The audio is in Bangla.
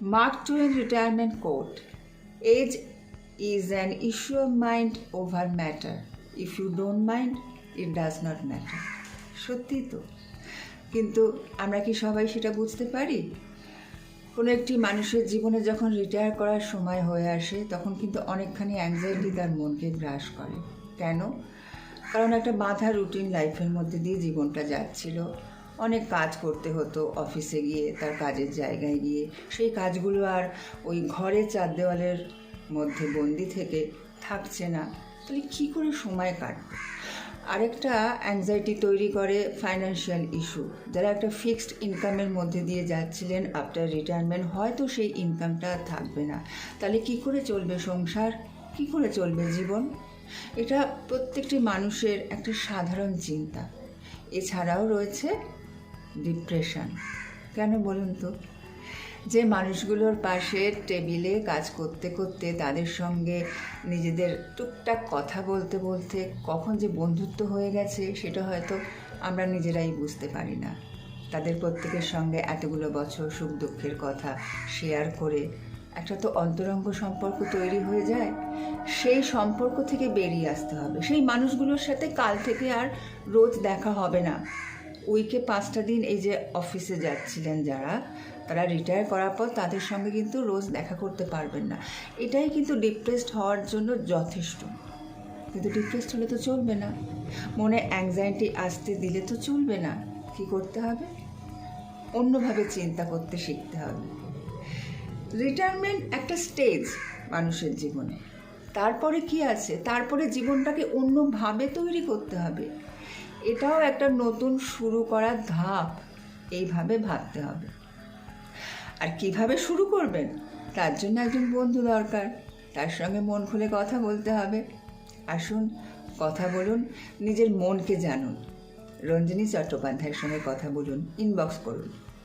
Mark Twain retirement quote: Age is an issue of mind over matter. If you don't mind, it does not matter. সত্যি তো, কিন্তু আমরা কি সবাই সেটা বুঝতে পারি? কোনো একটি মানুষের জীবনে যখন রিটায়ার করার সময় হয়ে আসে তখন কিন্তু অনেকখানি অ্যাংজাইটি তার মনকে গ্রাস করে। কেন? কারণ একটা বাঁধা রুটিন লাইফের মধ্যে দিয়ে জীবনটা যাচ্ছিল। অনেক কাজ করতে হতো অফিসে গিয়ে, তার কাজের জায়গায় গিয়ে। সেই কাজগুলো আর ওই ঘরের চার দেওয়ালের মধ্যে বন্দি থেকে থাকছে না। তাহলে কী করে সময় কাটবে? আরেকটা অ্যাংজাইটি তৈরি করে ফাইন্যান্সিয়াল ইস্যু। যারা একটা ফিক্সড ইনকামের মধ্যে দিয়ে যাচ্ছিলেন, আফটার রিটায়ারমেন্ট হয়তো সেই ইনকামটা থাকবে না। তাহলে কী করে চলবে সংসার? কী করে চলবে জীবন? এটা প্রত্যেকটি মানুষের একটা সাধারণ চিন্তা। এছাড়াও রয়েছে ডিপ্রেশন। কেন বলুন তো? যে মানুষগুলোর পাশে টেবিলে কাজ করতে করতে তাদের সঙ্গে নিজেদের টুকটাক কথা বলতে বলতে কখন যে বন্ধুত্ব হয়ে গেছে সেটা হয়তো আমরা নিজেরাই বুঝতে পারি না। তাদের প্রত্যেকের সঙ্গে এতগুলো বছর সুখ দুঃখের কথা শেয়ার করে একটা তো অন্তরঙ্গ সম্পর্ক তৈরি হয়ে যায়। সেই সম্পর্ক থেকে বেরিয়ে আসতে হবে। সেই মানুষগুলোর সাথে কাল থেকে আর রোজ দেখা হবে না। উইকে 5টা দিন এই যে অফিসে যাচ্ছিলেন যারা, তারা রিটায়ার করার পর তাদের সঙ্গে কিন্তু রোজ দেখা করতে পারবেন না। এটাই কিন্তু ডিপ্রেসড হওয়ার জন্য যথেষ্ট। কিন্তু ডিপ্রেসড হলে তো চলবে না, মনে অ্যাংজাইটি আসতে দিলে তো চলবে না। কি করতে হবে? অন্যভাবে চিন্তা করতে শিখতে হবে। রিটায়ারমেন্ট একটা স্টেজ মানুষের জীবনে। তারপরে কি আছে? তারপরে জীবনটাকে অন্যভাবে তৈরি করতে হবে। এটাও একটা নতুন শুরু করার ধাপ। এইভাবে ভাবতে হবে। আর কিভাবে শুরু করবেন? তার জন্য একজন বন্ধু দরকার, তার সঙ্গে মন খুলে কথা বলতে হবে। আসুন কথা বলুন, নিজের মনকে জানুন। রঞ্জিনী চট্টোপাধ্যায়ের সঙ্গে কথা বলুন, ইনবক্স করুন।